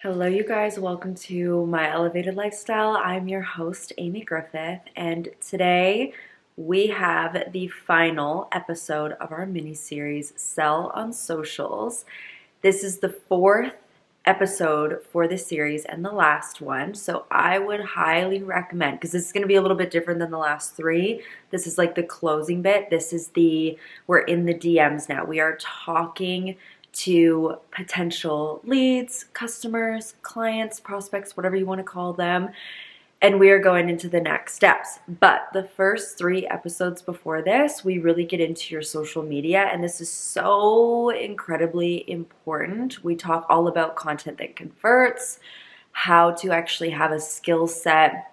Hello, you guys. Welcome to my elevated lifestyle. I'm your host, Amy Griffith, and today we have the final episode of our mini series, Sell on Socials. This is the fourth episode for the series and the last one, so I would highly recommend, because this is going to be a little bit different than the last three. This is like the closing bit. We're in the DMs now. We are talking to potential leads, customers, clients, prospects, whatever you want to call them. And we are going into the next steps. But the first three episodes before this, we really get into your social media. And this is so incredibly important. We talk all about content that converts, how to actually have a skill set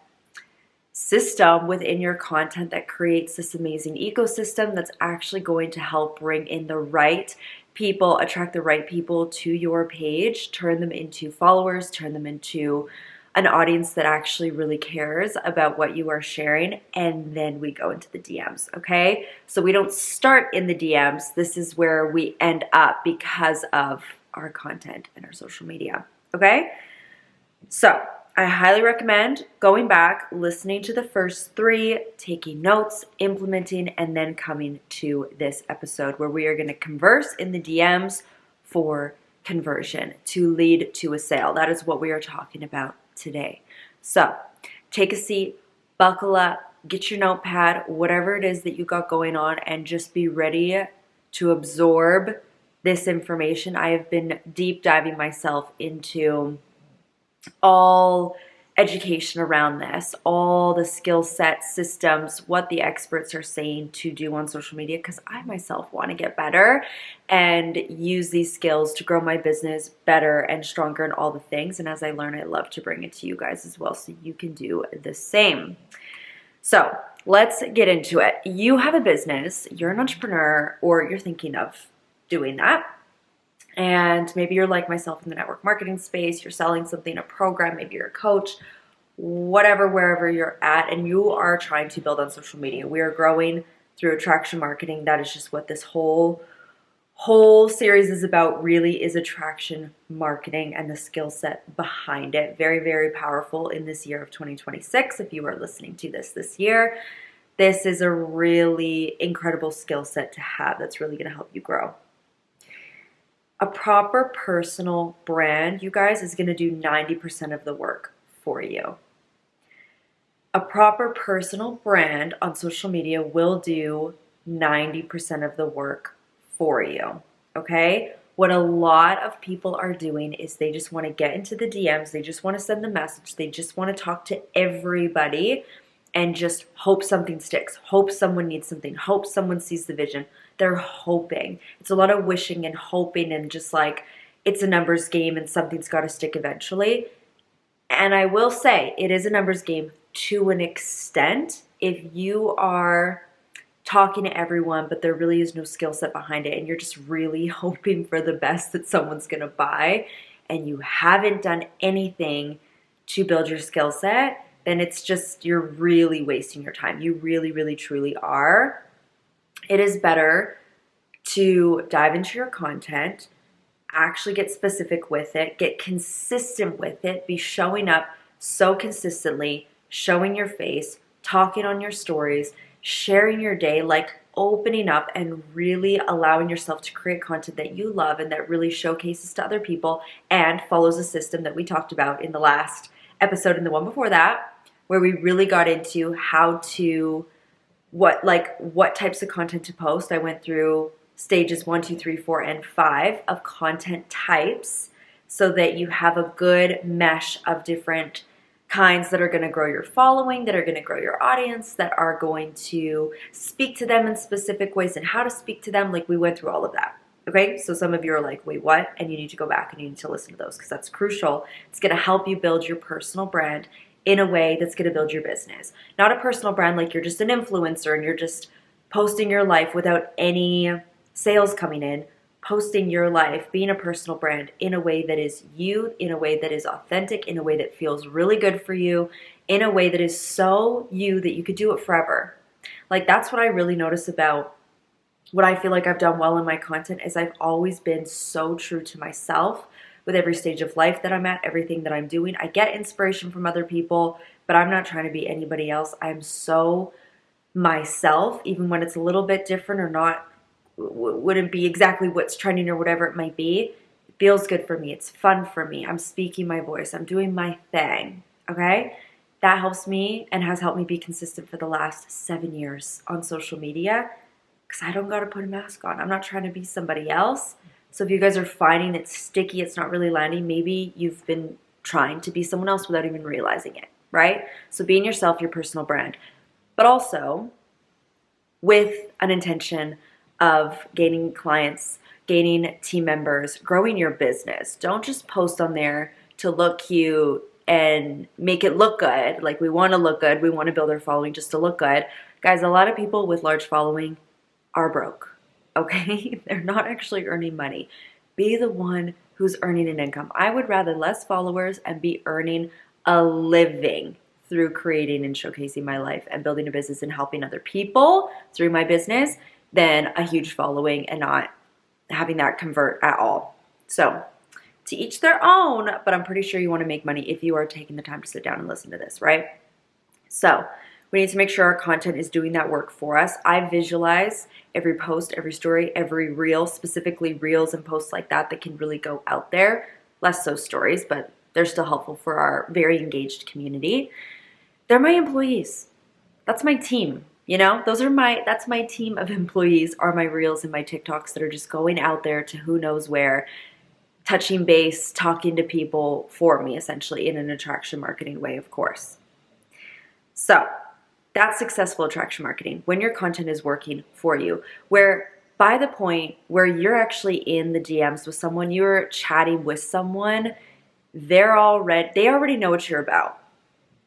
system within your content that creates this amazing ecosystem that's actually going to help bring in the right people, attract the right people to your page, turn them into followers, turn them into an audience that actually really cares about what you are sharing, and then we go into the DMs, okay? So we don't start in the DMs. This is where we end up because of our content and our social media, okay? So I highly recommend going back, listening to the first three, taking notes, implementing, and then coming to this episode where we are going to converse in the DMs for conversion to lead to a sale. That is what we are talking about today. So take a seat, buckle up, get your notepad, whatever it is that you got going on, and just be ready to absorb this information. I have been deep diving myself into all education around this, all the skill set systems, what the experts are saying to do on social media, because I myself want to get better and use these skills to grow my business better and stronger in all the things. And as I learn, I love to bring it to you guys as well so you can do the same. So let's get into it. You have a business, you're an entrepreneur, or you're thinking of doing that. And maybe you're like myself in the network marketing space, you're selling something, a program, maybe you're a coach, whatever, wherever you're at, and you are trying to build on social media. We are growing through attraction marketing. That is just what this whole series is about, really, is attraction marketing and the skill set behind it. Very, very powerful in this year of 2026. If you are listening to this year, this is a really incredible skill set to have that's really going to help you grow. A proper personal brand, you guys, is going to do 90% of the work for you. A proper personal brand on social media will do 90% of the work for you, okay? What a lot of people are doing is they just want to get into the DMs, they just want to send the message, they just want to talk to everybody and just hope something sticks, hope someone needs something, hope someone sees the vision. They're hoping. It's a lot of wishing and hoping and just like it's a numbers game and something's got to stick eventually. And I will say it is a numbers game to an extent. If you are talking to everyone, but there really is no skill set behind it and you're just really hoping for the best that someone's going to buy and you haven't done anything to build your skill set, then it's just, you're really wasting your time. You really, really, truly are. It is better to dive into your content, actually get specific with it, get consistent with it, be showing up so consistently, showing your face, talking on your stories, sharing your day, like opening up and really allowing yourself to create content that you love and that really showcases to other people and follows a system that we talked about in the last episode and the one before that, where we really got into how to what types of content to post. I went through stages 1, 2, 3, 4, and 5 of content types so that you have a good mesh of different kinds that are going to grow your following, that are going to grow your audience, that are going to speak to them in specific ways and how to speak to them. Like, we went through all of that. Okay, so some of you are like, wait, what? And you need to go back and you need to listen to those because that's crucial. It's going to help you build your personal brand in a way that's going to build your business. Not a personal brand like you're just an influencer and you're just posting your life without any sales coming in. Posting your life, being a personal brand in a way that is you, in a way that is authentic, in a way that feels really good for you, in a way that is so you that you could do it forever. Like, that's what I really notice about what I feel like I've done well in my content is I've always been so true to myself with every stage of life that I'm at, everything that I'm doing. I get inspiration from other people, but I'm not trying to be anybody else. I'm so myself, even when it's a little bit different or not, wouldn't be exactly what's trending or whatever it might be. It feels good for me. It's fun for me. I'm speaking my voice. I'm doing my thing. Okay? That helps me and has helped me be consistent for the last 7 years on social media because I don't got to put a mask on. I'm not trying to be somebody else. So if you guys are finding it's sticky, it's not really landing, maybe you've been trying to be someone else without even realizing it, right? So being yourself, your personal brand, but also with an intention of gaining clients, gaining team members, growing your business. Don't just post on there to look cute and make it look good. Like, we want to look good. We want to build our following just to look good. Guys, a lot of people with large following are broke, okay? They're not actually earning money. Be the one who's earning an income. I would rather less followers and be earning a living through creating and showcasing my life and building a business and helping other people through my business than a huge following and not having that convert at all. So to each their own, but I'm pretty sure you want to make money if you are taking the time to sit down and listen to this, right? So we need to make sure our content is doing that work for us. I visualize every post, every story, every reel, specifically reels and posts like that can really go out there. Less so stories, but they're still helpful for our very engaged community. They're my employees. That's my team. You know, that's my team of employees, are my reels and my TikToks that are just going out there to who knows where, touching base, talking to people for me, essentially, in an attraction marketing way, of course. So that's successful attraction marketing, when your content is working for you, where by the point where you're actually in the DMs with someone, you're chatting with someone, they already know what you're about.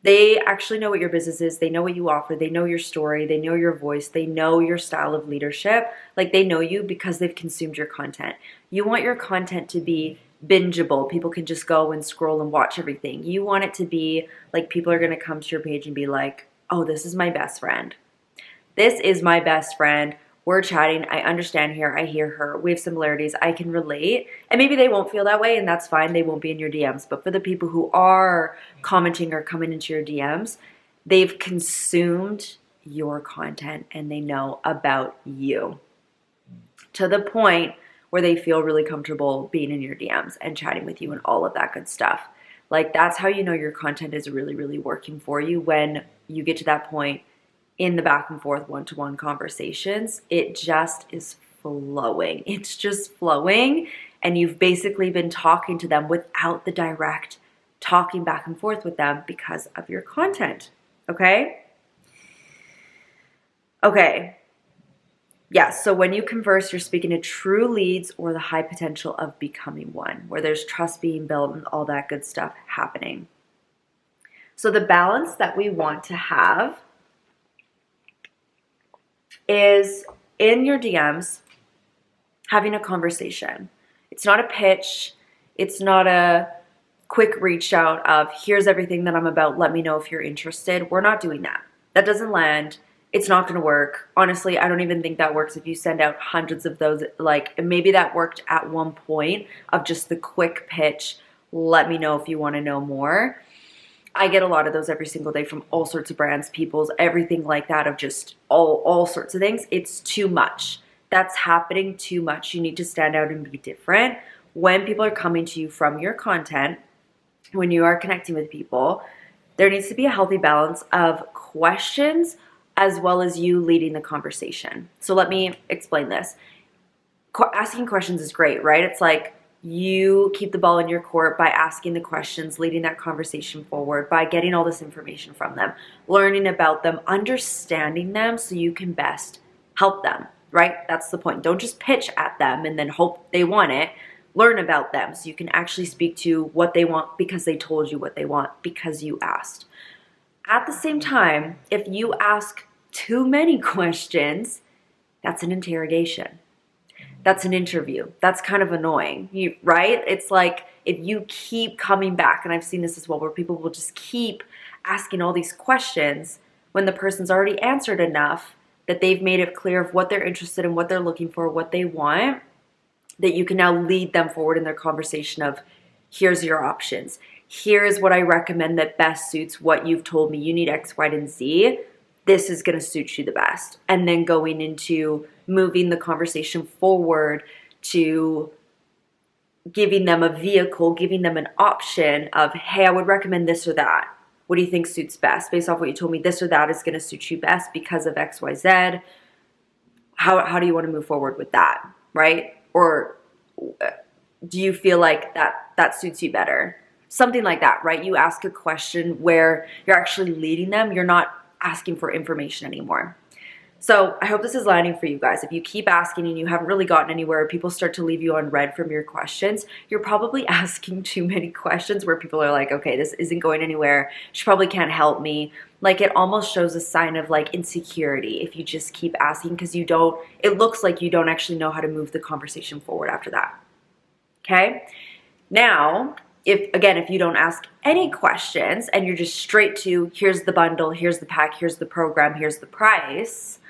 They actually know what your business is. They know what you offer. They know your story. They know your voice. They know your style of leadership. Like, they know you because they've consumed your content. You want your content to be bingeable. People can just go and scroll and watch everything. You want it to be like people are going to come to your page and be like, oh, this is my best friend. This is my best friend. We're chatting. I understand her. I hear her. We have similarities. I can relate. And maybe they won't feel that way, and that's fine. They won't be in your DMs. But for the people who are commenting or coming into your DMs, they've consumed your content and they know about you to the point where they feel really comfortable being in your DMs and chatting with you and all of that good stuff. Like, that's how you know your content is really, really working for you, when you get to that point in the back and forth one-to-one conversations. It just is flowing. It's just flowing, and you've basically been talking to them without the direct talking back and forth with them because of your content. Okay? Okay. Yeah, so when you converse, you're speaking to true leads or the high potential of becoming one, where there's trust being built and all that good stuff happening. So the balance that we want to have is, in your DMs, having a conversation. It's not a pitch. It's not a quick reach out of, here's everything that I'm about, let me know if you're interested. We're not doing that. That doesn't land. It's not going to work. Honestly, I don't even think that works if you send out hundreds of those. Like, maybe that worked at one point of just the quick pitch, let me know if you want to know more. I get a lot of those every single day from all sorts of brands, peoples, everything like that, of just all sorts of things. It's too much. That's happening too much. You need to stand out and be different. When people are coming to you from your content, when you are connecting with people, there needs to be a healthy balance of questions as well as you leading the conversation. So let me explain this. Asking questions is great, right? It's like, you keep the ball in your court by asking the questions, leading that conversation forward, by getting all this information from them, learning about them, understanding them so you can best help them, right? That's the point. Don't just pitch at them and then hope they want it. Learn about them so you can actually speak to what they want because they told you what they want, because you asked. At the same time, if you ask too many questions, that's an interrogation. That's an interview. That's kind of annoying, right? It's like, if you keep coming back, and I've seen this as well, where people will just keep asking all these questions when the person's already answered enough that they've made it clear of what they're interested in, what they're looking for, what they want, that you can now lead them forward in their conversation of, Here's your options. Here's what I recommend that best suits what you've told me. You need X, Y, and Z. This is going to suit you the best. And then going into moving the conversation forward to giving them a vehicle, giving them an option of, hey, I would recommend this or that. What do you think suits best? Based off what you told me, this or that is going to suit you best because of X, Y, Z. How do you want to move forward with that, right? Or do you feel like that suits you better? Something like that, right? You ask a question where you're actually leading them. You're not asking for information anymore. So I hope this is landing for you guys. If you keep asking and you haven't really gotten anywhere, people start to leave you on red from your questions, you're probably asking too many questions where people are like, okay, this isn't going anywhere. She probably can't help me. Like, it almost shows a sign of like insecurity if you just keep asking, because it looks like you don't actually know how to move the conversation forward after that. Okay? Now, if you don't ask any questions and you're just straight to, here's the bundle, here's the pack, here's the program, here's the price,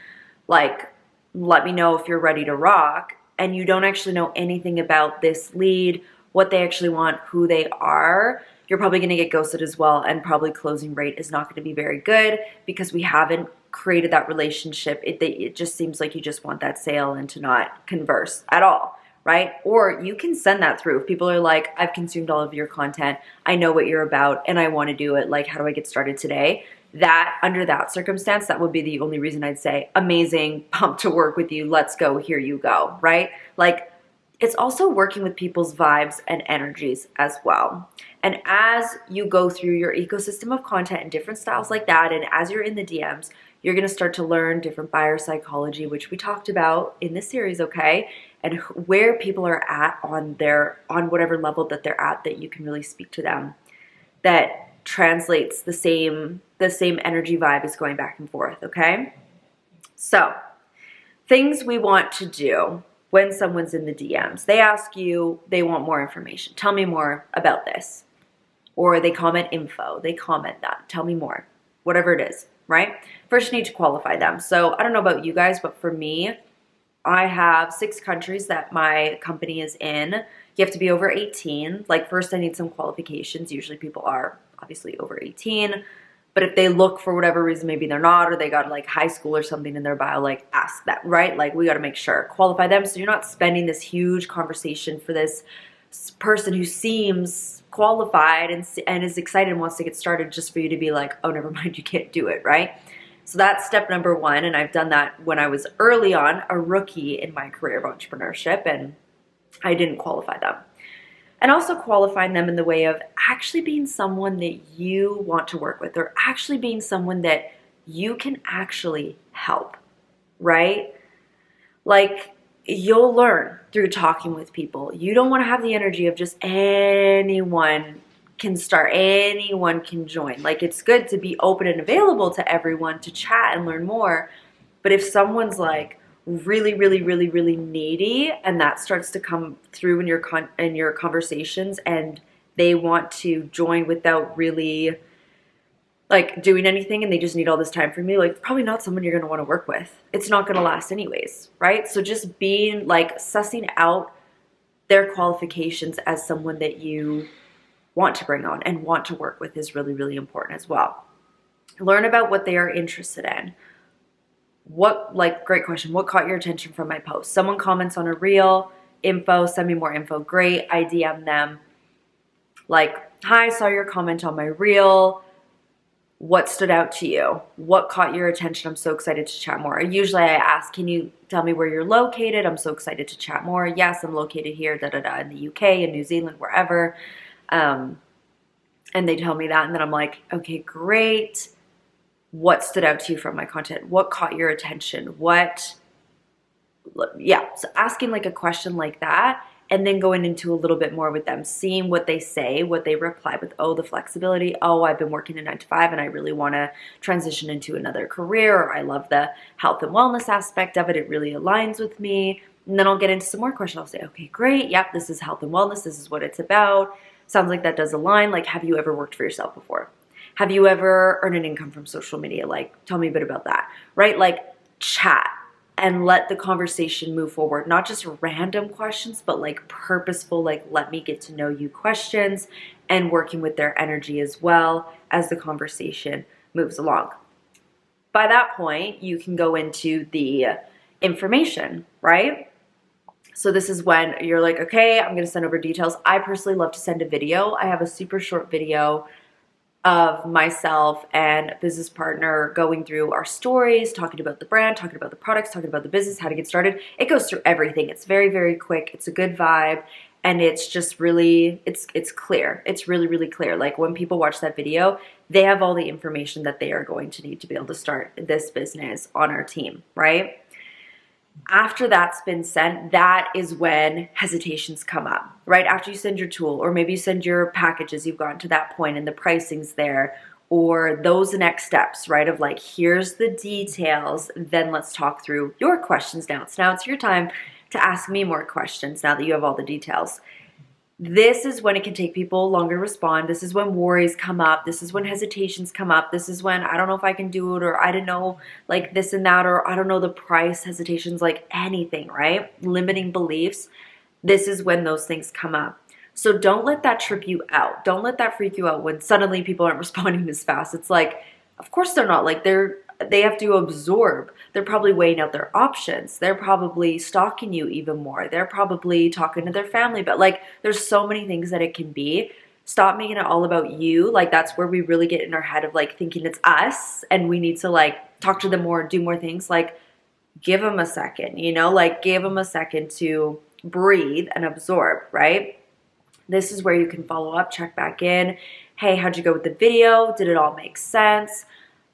like, let me know if you're ready to rock, and you don't actually know anything about this lead, what they actually want, who they are, you're probably going to get ghosted as well, and probably closing rate is not going to be very good because we haven't created that relationship. It just seems like you just want that sale and to not converse at all, right? Or you can send that through. If people are like, I've consumed all of your content, I know what you're about, and I want to do it, like, how do I get started today? That, under that circumstance, that would be the only reason I'd say, amazing, pumped to work with you, let's go, here you go, right? Like, it's also working with people's vibes and energies as well. And as you go through your ecosystem of content and different styles like that, and as you're in the DMs, you're going to start to learn different buyer psychology, which we talked about in this series, okay? And where people are at on whatever level that they're at, that you can really speak to them. That translates the same energy vibe is going back and forth, okay? So, things we want to do when someone's in the DMs. They ask you, they want more information. Tell me more about this. Or they comment info. They comment that. Tell me more. Whatever it is, right? First, you need to qualify them. So, I don't know about you guys, but for me, I have 6 countries that my company is in. You have to be over 18. Like, first I need some qualifications. Usually people are obviously over 18. But if they look for whatever reason, maybe they're not, or they got like high school or something in their bio, like, ask that, right? Like, we got to make sure. Qualify them so you're not spending this huge conversation for this person who seems qualified and is excited and wants to get started just for you to be like, oh, never mind, you can't do it, right? So that's step number 1, and I've done that when I was early on, a rookie in my career of entrepreneurship, and I didn't qualify them. And also qualifying them in the way of actually being someone that you want to work with, or actually being someone that you can actually help, right? Like, you'll learn through talking with people. You don't want to have the energy of just anyone can start, anyone can join. Like, it's good to be open and available to everyone to chat and learn more. But if someone's like really, really, really, really needy, and that starts to come through in your conversations, and they want to join without really like doing anything, and they just need all this time from you, like, probably not someone you're going to want to work with. It's not going to last anyways, right? So just being like sussing out their qualifications as someone that you want to bring on and want to work with is really, really important as well. Learn about what they are interested in. Great question. What caught your attention from my post? Someone comments on a reel, info, send me more info. Great. I DM them. Like, hi, saw your comment on my reel. What stood out to you? What caught your attention? I'm so excited to chat more. Usually I ask, can you tell me where you're located? I'm so excited to chat more. Yes, I'm located here, in the UK, in New Zealand, wherever. And they tell me that, and then I'm like, okay, great. What stood out to you from my content? What caught your attention? So asking like a question like that, and then going into a little bit more with them, seeing what they say, what they reply with. Oh, the flexibility. Oh, I've been working a 9 to 5 and I really want to transition into another career. Or I love the health and wellness aspect of it. It really aligns with me. And then I'll get into some more questions. I'll say, okay, great. Yep, this is health and wellness. This is what it's about. Sounds like that does align. Like, have you ever worked for yourself before? Have you ever earned an income from social media? Like, tell me a bit about that, right? Like, chat. and let the conversation move forward. Not just random questions, but like purposeful, like let me get to know you questions, and working with their energy as well as the conversation moves along. By that point, you can go into the information, right? So this is when you're like, okay, I'm going to send over details. I personally love to send a video. I have a super short video of myself and a business partner going through our stories, talking about the brand, talking about the products, talking about the business, how to get started. It goes through everything. It's very, very quick. It's a good vibe. And it's just really, it's clear. It's really, really clear. Like when people watch that video, they have all the information that they are going to need to be able to start this business on our team, right? After that's been sent, that is when hesitations come up, right? After you send your tool, or maybe you send your packages, you've gotten to that point and the pricing's there, or those next steps, right? Of like, here's the details, then let's talk through your questions now. So now it's your time to ask me more questions now that you have all the details. This is when it can take people longer to respond. This is when worries come up. This is when hesitations come up. This is when I don't know if I can do it, or I didn't know like this and that, or I don't know the price, hesitations, like anything, right? Limiting beliefs. This is when those things come up. So don't let that trip you out. Don't let that freak you out when suddenly people aren't responding as fast. It's like, of course they're not. Like they have to absorb. They're probably weighing out their options. They're probably stalking you even more. They're probably talking to their family. But like, there's so many things that it can be. Stop making it all about you. Like that's where we really get in our head of like thinking it's us and we need to like talk to them more, do more things. Like give them a second, you know, like give them a second to breathe and absorb, right? This is where you can follow up, check back in. Hey, how'd you go with the video? Did it all make sense?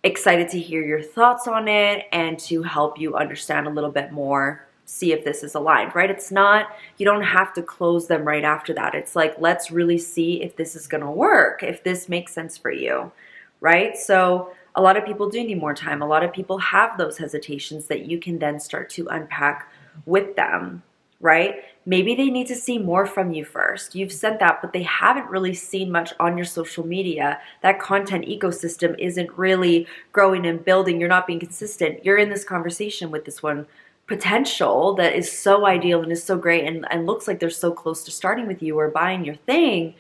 Excited to hear your thoughts on it and to help you understand a little bit more, see if this is aligned, right? It's not, you don't have to close them right after that. It's like, let's really see if this is gonna work, if this makes sense for you, right? So a lot of people do need more time. A lot of people have those hesitations that you can then start to unpack with them, right? Maybe they need to see more from you first. You've sent that, but they haven't really seen much on your social media. That content ecosystem isn't really growing and building. You're not being consistent. You're in this conversation with this one potential that is so ideal and is so great and looks like they're so close to starting with you or buying your thing.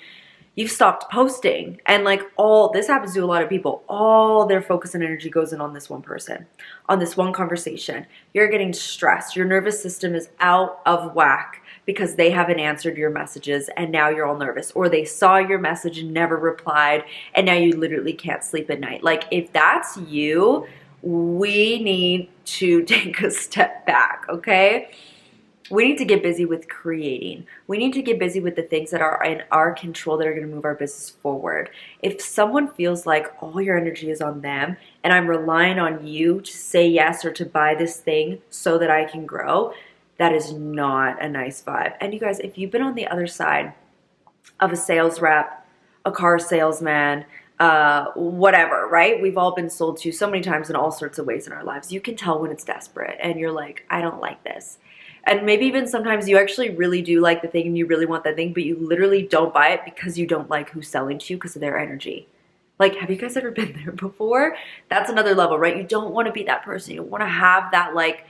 You've stopped posting, and like all this happens to a lot of people. All their focus and energy goes in on this one person, on this one conversation. You're getting stressed. Your nervous system is out of whack because they haven't answered your messages and now you're all nervous, or they saw your message and never replied and now you literally can't sleep at night. Like if that's you, we need to take a step back, okay? We need to get busy with creating. We need to get busy with the things that are in our control that are going to move our business forward. If someone feels like all your energy is on them and I'm relying on you to say yes or to buy this thing so that I can grow, that is not a nice vibe. And you guys, if you've been on the other side of a sales rep, a car salesman, whatever, right? We've all been sold to so many times in all sorts of ways in our lives. You can tell when it's desperate and you're like, I don't like this. And maybe even sometimes you actually really do like the thing and you really want that thing, but you literally don't buy it because you don't like who's selling to you because of their energy. Like, have you guys ever been there before? That's another level, right? You don't want to be that person. You want to have that like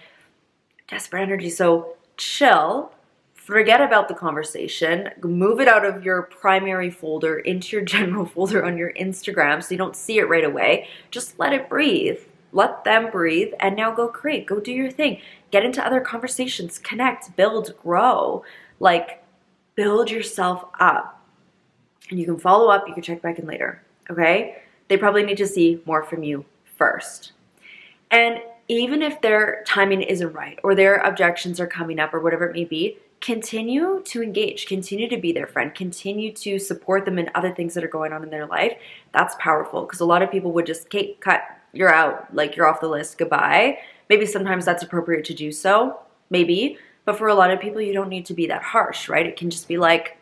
desperate energy. So chill, forget about the conversation, move it out of your primary folder into your general folder on your Instagram so you don't see it right away. Just let it breathe. Let them breathe and now go create, go do your thing. Get into other conversations, connect, build, grow. Like, build yourself up. And you can follow up, you can check back in later, okay? They probably need to see more from you first. And even if their timing isn't right or their objections are coming up or whatever it may be, continue to engage, continue to be their friend, continue to support them in other things that are going on in their life. That's powerful because a lot of people would just cut, you're out, like you're off the list, goodbye. Maybe sometimes that's appropriate to do so, maybe, but for a lot of people, you don't need to be that harsh, right? It can just be like,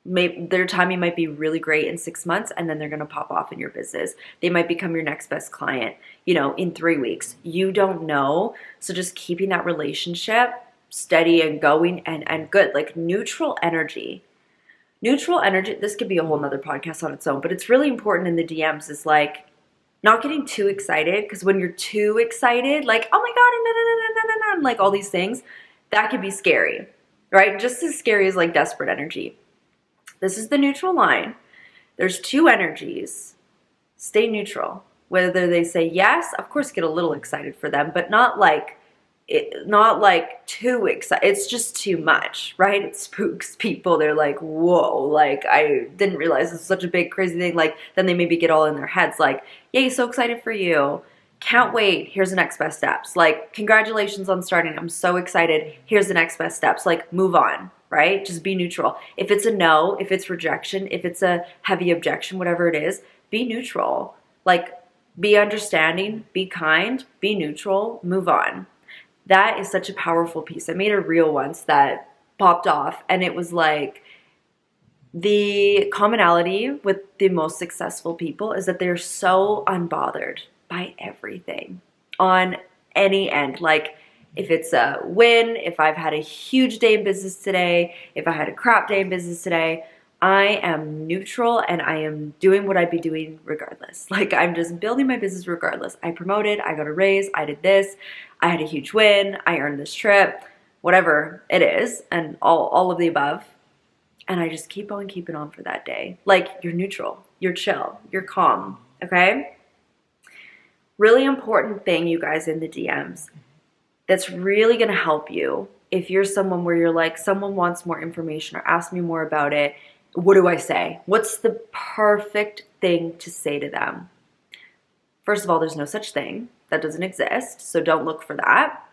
maybe their timing might be really great in 6 months and then they're going to pop off in your business. They might become your next best client, in 3 weeks. You don't know. So just keeping that relationship steady and going and good, like neutral energy. Neutral energy, this could be a whole nother podcast on its own, but it's really important in the DMs is like, not getting too excited, because when you're too excited, like, oh my God, and like all these things, that could be scary, right? Just as scary as like desperate energy. This is the neutral line. There's two energies. Stay neutral. Whether they say yes, of course get a little excited for them, but not like too excited. It's just too much, right? It spooks people. They're like, whoa, like I didn't realize this is such a big crazy thing. Like then they maybe get all in their heads like, yay, so excited for you. Can't wait. Here's the next best steps. Like, congratulations on starting. I'm so excited. Here's the next best steps. Like, move on, right? Just be neutral. If it's a no, if it's rejection, if it's a heavy objection, whatever it is, be neutral. Like, be understanding, be kind, be neutral, move on. That is such a powerful piece. I made a reel once that popped off, and it was like, the commonality with the most successful people is that they're so unbothered by everything on any end. Like if it's a win, if I've had a huge day in business today, if I had a crap day in business today, I am neutral and I am doing what I'd be doing regardless. Like I'm just building my business regardless. I promoted, I got a raise, I did this, I had a huge win, I earned this trip, whatever it is, and all of the above. And I just keep on keeping on for that day. Like you're neutral, you're chill, you're calm, okay? Really important thing, you guys, in the DMs that's really going to help you if you're someone where you're like, someone wants more information or ask me more about it. What do I say? What's the perfect thing to say to them? First of all, there's no such thing. That doesn't exist. So don't look for that.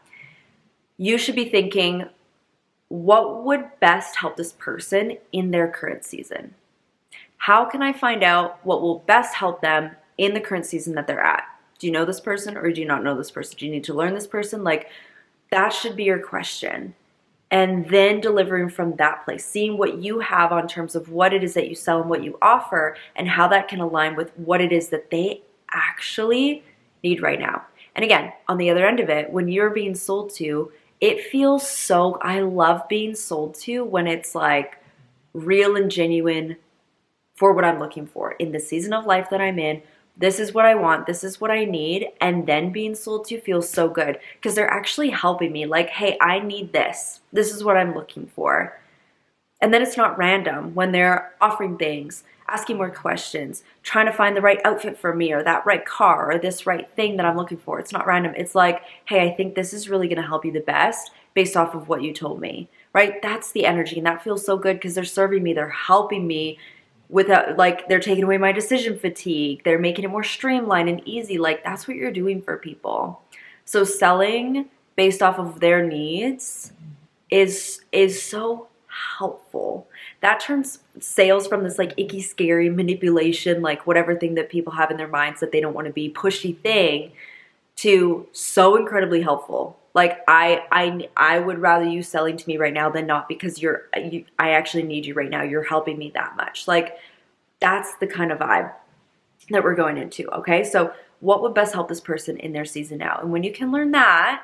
You should be thinking, what would best help this person in their current season? How can I find out what will best help them in the current season that they're at? Do you know this person or do you not know this person? Do you need to learn this person? Like that should be your question. And then delivering from that place, seeing what you have on terms of what it is that you sell and what you offer and how that can align with what it is that they actually need right now. And again, on the other end of it, when you're being sold to, it feels so, I love being sold to when it's like real and genuine for what I'm looking for in the season of life that I'm in. This is what I want. This is what I need. And then being sold to feels so good because they're actually helping me. Like, hey, I need this. This is what I'm looking for. And then it's not random when they're offering things, asking more questions, trying to find the right outfit for me or that right car or this right thing that I'm looking for. It's not random. It's like, hey, I think this is really going to help you the best based off of what you told me, right? That's the energy. And that feels so good because they're serving me. They're helping me without, like, they're taking away my decision fatigue. They're making it more streamlined and easy. Like, that's what you're doing for people. So selling based off of their needs is so helpful. That turns sales from this like icky, scary manipulation, like whatever thing that people have in their minds that they don't want to be, pushy thing, to so incredibly helpful. Like I would rather you selling to me right now than not because I actually need you right now. You're helping me that much. Like that's the kind of vibe that we're going into. Okay. So what would best help this person in their season now? And when you can learn that,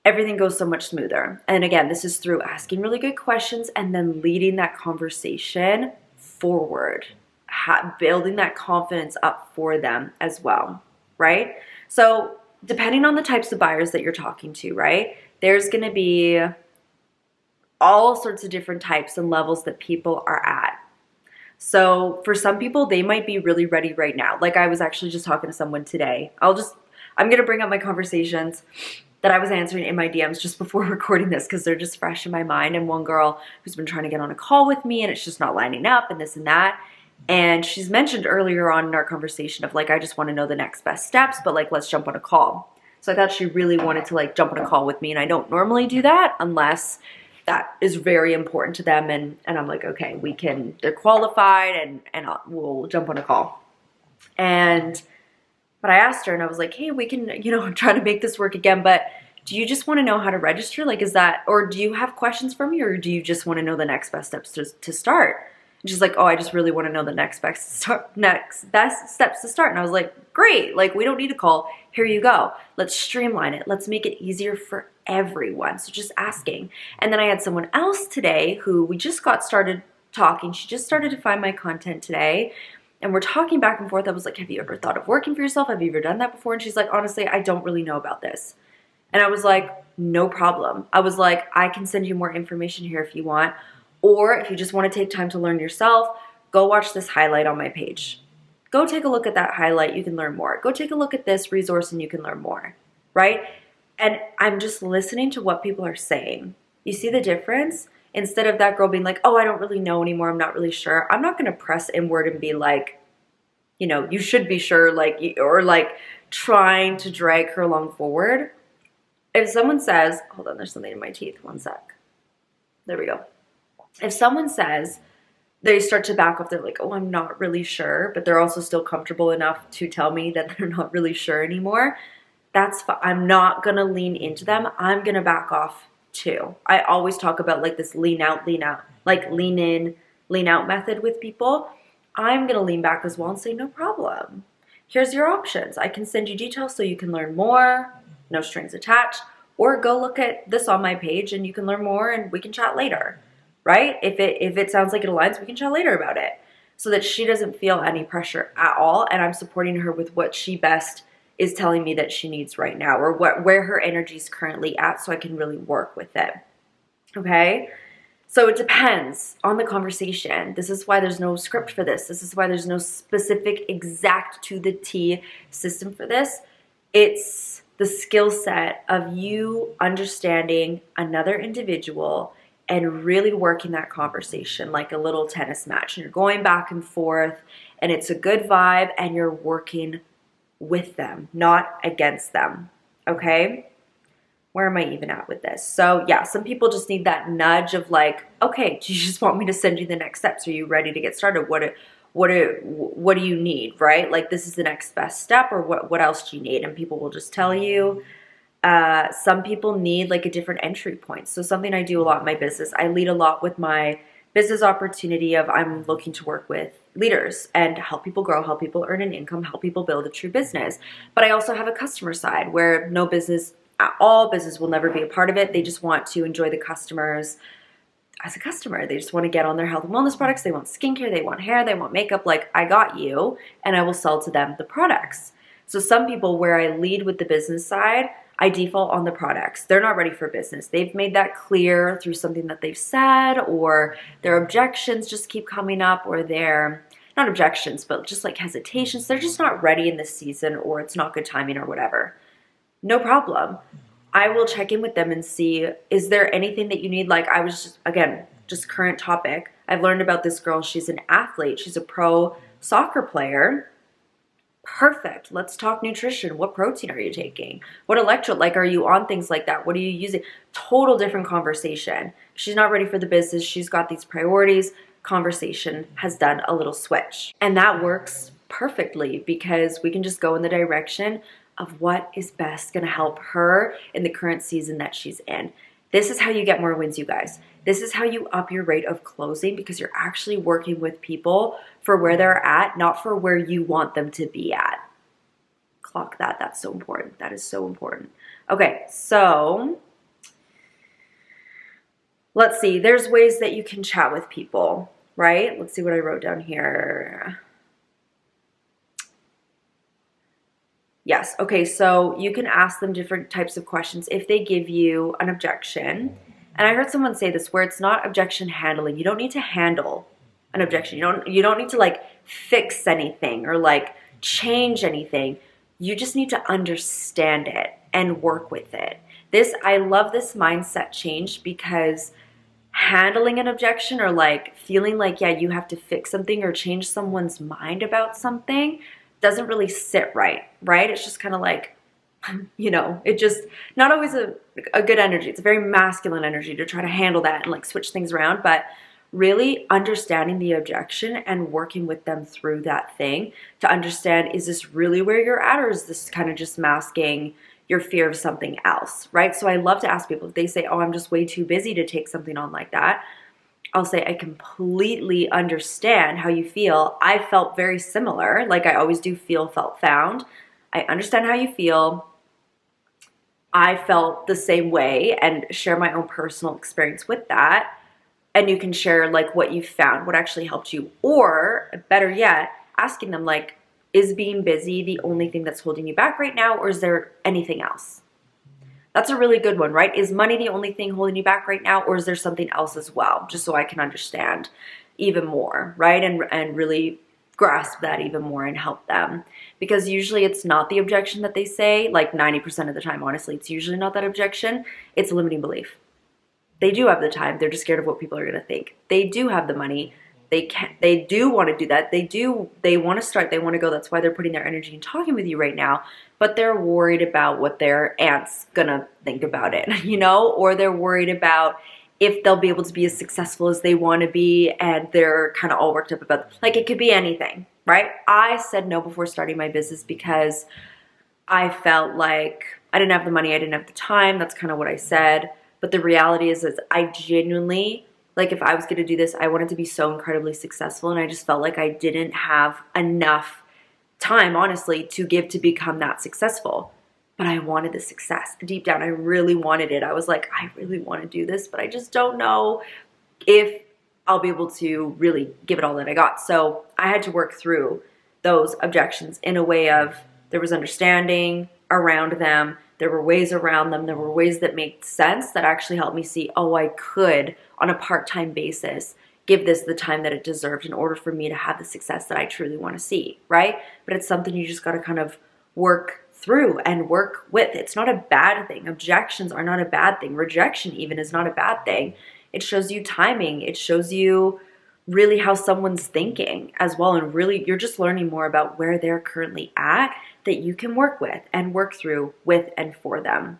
everything goes so much smoother. And again, this is through asking really good questions and then leading that conversation forward, building that confidence up for them as well. Right. So depending on the types of buyers that you're talking to, right, there's going to be all sorts of different types and levels that people are at. So for some people, they might be really ready right now. Like I was actually just talking to someone today. I'm going to bring up my conversations that I was answering in my DMs just before recording this because they're just fresh in my mind. And one girl who's been trying to get on a call with me and it's just not lining up and this and that. And she's mentioned earlier on in our conversation of like, I just want to know the next best steps, but like, let's jump on a call. So I thought she really wanted to like jump on a call with me. And I don't normally do that unless that is very important to them. And I'm like, okay, they're qualified and we'll jump on a call. But I asked her and I was like, hey, we can, try to make this work again, but do you just want to know how to register? Like, or do you have questions for me or do you just want to know the next best steps to start? And she's like, oh, I just really want to know the next best steps to start. And I was like, great. Like, we don't need a call. Here you go. Let's streamline it. Let's make it easier for everyone. So just asking. And then I had someone else today who we just got started talking. She just started to find my content today. And we're talking back and forth. I was like, have you ever thought of working for yourself? Have you ever done that before? And she's like, honestly, I don't really know about this. And I was like, no problem. I was like, I can send you more information here if you want. Or if you just want to take time to learn yourself, go watch this highlight on my page. Go take a look at that highlight. You can learn more. Go take a look at this resource and you can learn more, right? And I'm just listening to what people are saying. You see the difference? Instead of that girl being like, oh, I don't really know anymore. I'm not really sure. I'm not going to press inward and be like, you know, you should be sure, like, or like trying to drag her along forward. If someone says, hold on, there's something in my teeth. One sec. There we go. If someone says, they start to back off, they're like, oh, I'm not really sure, but they're also still comfortable enough to tell me that they're not really sure anymore, that's fine. I'm not going to lean into them. I'm going to back off too. I always talk about like this lean out, like lean in, lean out method with people. I'm going to lean back as well and say, no problem. Here's your options. I can send you details so you can learn more, no strings attached, or go look at this on my page and you can learn more and we can chat later, right? If it sounds like it aligns, we can chat later about it so that she doesn't feel any pressure at all. And I'm supporting her with what she best is telling me that she needs right now, or where her energy is currently at, so I can really work with it. Okay? So it depends on the conversation. This is why there's no script for this. This is why there's no specific exact to the T system for this. It's the skill set of you understanding another individual and really working that conversation like a little tennis match. And you're going back and forth and it's a good vibe and you're working with them, not against them, okay? Where am I even at with this? So yeah, some people just need that nudge of like, okay, do you just want me to send you the next steps? Are you ready to get started? What do you need, right? Like this is the next best step, or what else do you need? And people will just tell you. Some people need like a different entry point. So something I do a lot in my business, I lead a lot with my business opportunity of I'm looking to work with leaders and help people grow, help people earn an income, help people build a true business. But I also have a customer side where no business at all, business will never be a part of it. They just want to enjoy the customers as a customer. They just want to get on their health and wellness products. They want skincare, they want hair, they want makeup. Like I got you, and I will sell to them the products. So some people where I lead with the business side, I default on the products. They're not ready for business. They've made that clear through something that they've said, or their objections just keep coming up, or their, not objections, but just like hesitations. They're just not ready in this season, or it's not good timing or whatever. No problem. I will check in with them and see, is there anything that you need? Like I was just, again, just current topic. I've learned about this girl. She's an athlete. She's a pro soccer player. Perfect. Let's talk nutrition. What protein are you taking? What electrolyte? Like, are you on things like that? What are you using? Total different conversation. She's not ready for the business. She's got these priorities. Conversation has done a little switch. And that works perfectly because we can just go in the direction of what is best going to help her in the current season that she's in. This is how you get more wins, you guys. This is how you up your rate of closing because you're actually working with people for where they're at, not for where you want them to be at. Clock that. That's so important. That is so important. Okay, so let's see. There's ways that you can chat with people, right? Let's see what I wrote down here. Yes. Okay. So you can ask them different types of questions if they give you an objection. And I heard someone say this where it's not objection handling. You don't need to handle an objection. You don't need to like fix anything or like change anything. You just need to understand it and work with it. I love this mindset change because handling an objection or like feeling like, yeah, you have to fix something or change someone's mind about something doesn't really sit right? It's just kind of like, it just not always a good energy. It's a very masculine energy to try to handle that and like switch things around. But really understanding the objection and working with them through that thing to understand, is this really where you're at, or is this kind of just masking your fear of something else, right? So I love to ask people if they say, oh, I'm just way too busy to take something on like that. I'll say, I completely understand how you feel. I felt very similar. Like I always do, felt, found. I understand how you feel. I felt the same way and share my own personal experience with that. And you can share like what you found, what actually helped you. Or better yet, asking them like, is being busy the only thing that's holding you back right now? Or is there anything else? That's a really good one, right? Is money the only thing holding you back right now, or is there something else as well? Just so I can understand even more, right? And really grasp that even more and help them. Because usually it's not the objection that they say, like 90% of the time, honestly, it's usually not that objection. It's a limiting belief. They do have the time. They're just scared of what people are going to think. They do have the money. They do want to do that. They want to start. They want to go. That's why they're putting their energy in talking with you right now. But they're worried about what their aunt's going to think about it, or they're worried about if they'll be able to be as successful as they want to be, and they're kind of all worked up about, like, it could be anything, right? I said no before starting my business because I felt like I didn't have the money, I didn't have the time. That's kind of what I said. But the reality is I genuinely, like, if I was going to do this, I wanted to be so incredibly successful, and I just felt like I didn't have enough time, honestly, to give to become that successful. But I wanted the success. Deep down, I really wanted it. I was like, I really want to do this, but I just don't know if I'll be able to really give it all that I got. So I had to work through those objections in a way of there was understanding around them. There were ways around them. There were ways that made sense that actually helped me see, oh, I could, on a part-time basis, give this the time that it deserved in order for me to have the success that I truly want to see, right? But it's something you just got to kind of work through and work with. It's not a bad thing. Objections are not a bad thing. Rejection even is not a bad thing. It shows you timing. It shows you really how someone's thinking as well. And really, you're just learning more about where they're currently at that you can work with and work through with and for them,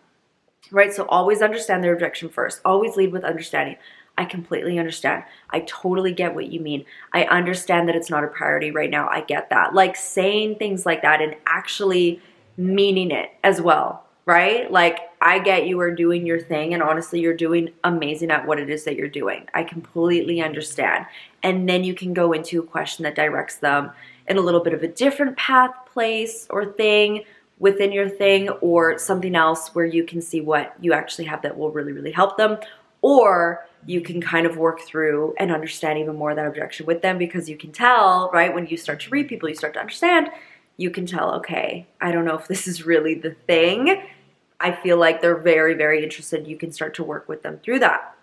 right? So always understand their objection first. Always lead with understanding. I completely understand. I totally get what you mean. I understand that it's not a priority right now. I get that. Like, saying things like that and actually meaning it as well, right? Like, I get you are doing your thing, and honestly, you're doing amazing at what it is that you're doing. I completely understand. And then you can go into a question that directs them in a little bit of a different path, place, or thing within your thing, or something else where you can see what you actually have that will really, really help them. Or you can kind of work through and understand even more that objection with them, because you can tell, right, when you start to read people, you start to understand, you can tell, okay, I don't know if this is really the thing. I feel like they're very, very interested. You can start to work with them through that.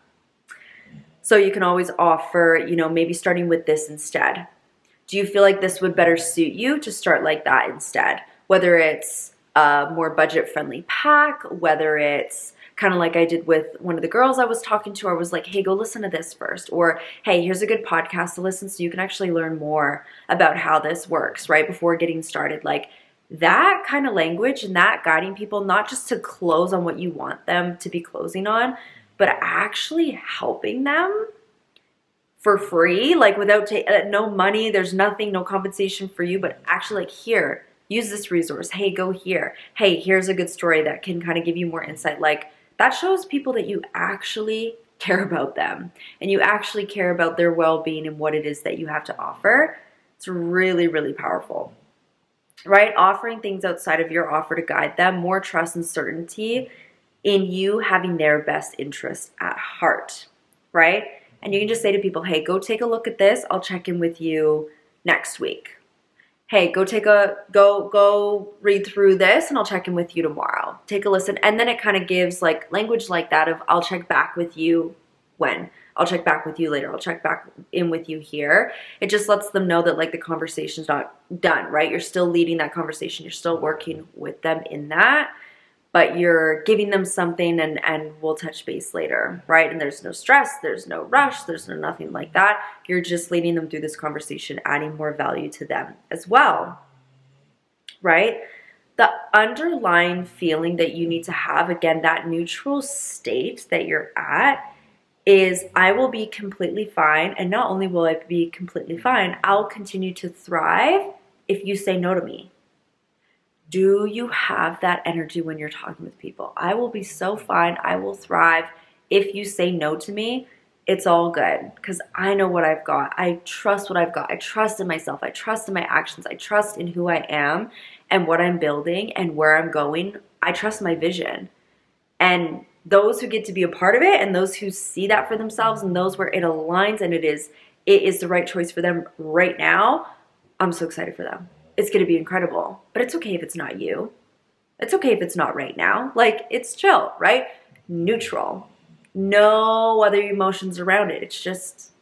So you can always offer, maybe starting with this instead. Do you feel like this would better suit you to start like that instead? Whether it's a more budget-friendly pack, whether it's kind of like I did with one of the girls I was talking to. I was like, hey, go listen to this first. Or, hey, here's a good podcast to listen so you can actually learn more about how this works, right, before getting started. Like, that kind of language and that guiding people, not just to close on what you want them to be closing on, but actually helping them for free, like without no money, there's nothing, no compensation for you, but actually like, here, use this resource. Hey, go here. Hey, here's a good story that can kind of give you more insight. Like, that shows people that you actually care about them and you actually care about their well-being and what it is that you have to offer. It's really, really powerful, right? Offering things outside of your offer to guide them, more trust and certainty in you having their best interest at heart, right? And you can just say to people, hey, go take a look at this. I'll check in with you next week. Hey, go read through this and I'll check in with you tomorrow. Take a listen. And then it kind of gives like language like that of, I'll check back with you when? I'll check back with you later. I'll check back in with you here. It just lets them know that like the conversation's not done, right? You're still leading that conversation. You're still working with them in that, but you're giving them something and we'll touch base later, right? And there's no stress, there's no rush, there's no nothing like that. You're just leading them through this conversation, adding more value to them as well, right? The underlying feeling that you need to have, again, that neutral state that you're at, is I will be completely fine. And not only will I be completely fine, I'll continue to thrive if you say no to me. Do you have that energy when you're talking with people? I will be so fine. I will thrive if you say no to me. It's all good because I know what I've got. I trust what I've got. I trust in myself. I trust in my actions. I trust in who I am and what I'm building and where I'm going. I trust my vision. And those who get to be a part of it and those who see that for themselves and those where it aligns and it is the right choice for them right now, I'm so excited for them. It's going to be incredible, but it's okay if it's not you. It's okay if it's not right now. Like, it's chill, right? Neutral. No other emotions around it. It's just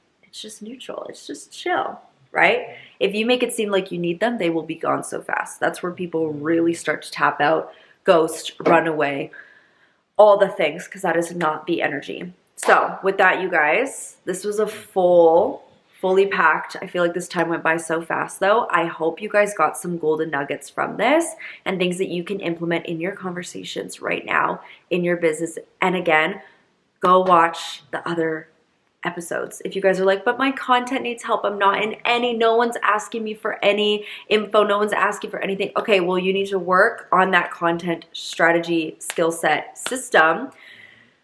neutral. It's just chill, right? If you make it seem like you need them, they will be gone so fast. That's where people really start to tap out, ghost, run away, all the things, because that is not the energy. So with that, you guys, this was a fully packed. I feel like this time went by so fast though. I hope you guys got some golden nuggets from this and things that you can implement in your conversations right now in your business. And again, go watch the other episodes. If you guys are like, but my content needs help, I'm not in any, no one's asking me for any info, no one's asking for anything. Okay, well, you need to work on that content strategy, skill set, system,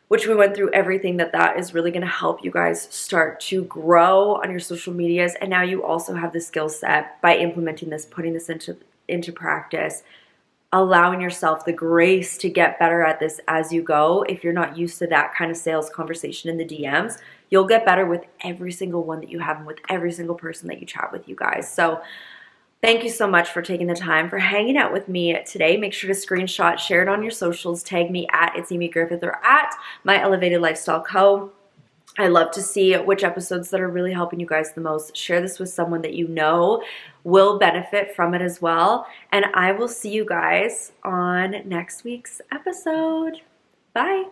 which we went through everything that is really going to help you guys start to grow on your social medias. And now you also have the skill set by implementing this, putting this into practice, allowing yourself the grace to get better at this as you go. If you're not used to that kind of sales conversation in the DMs, you'll get better with every single one that you have and with every single person that you chat with, you guys. So thank you so much for taking the time, for hanging out with me today. Make sure to screenshot, share it on your socials, tag me at It's Amy Griffith or at My Elevated Lifestyle Co. I love to see which episodes that are really helping you guys the most. Share this with someone that you know will benefit from it as well. And I will see you guys on next week's episode. Bye.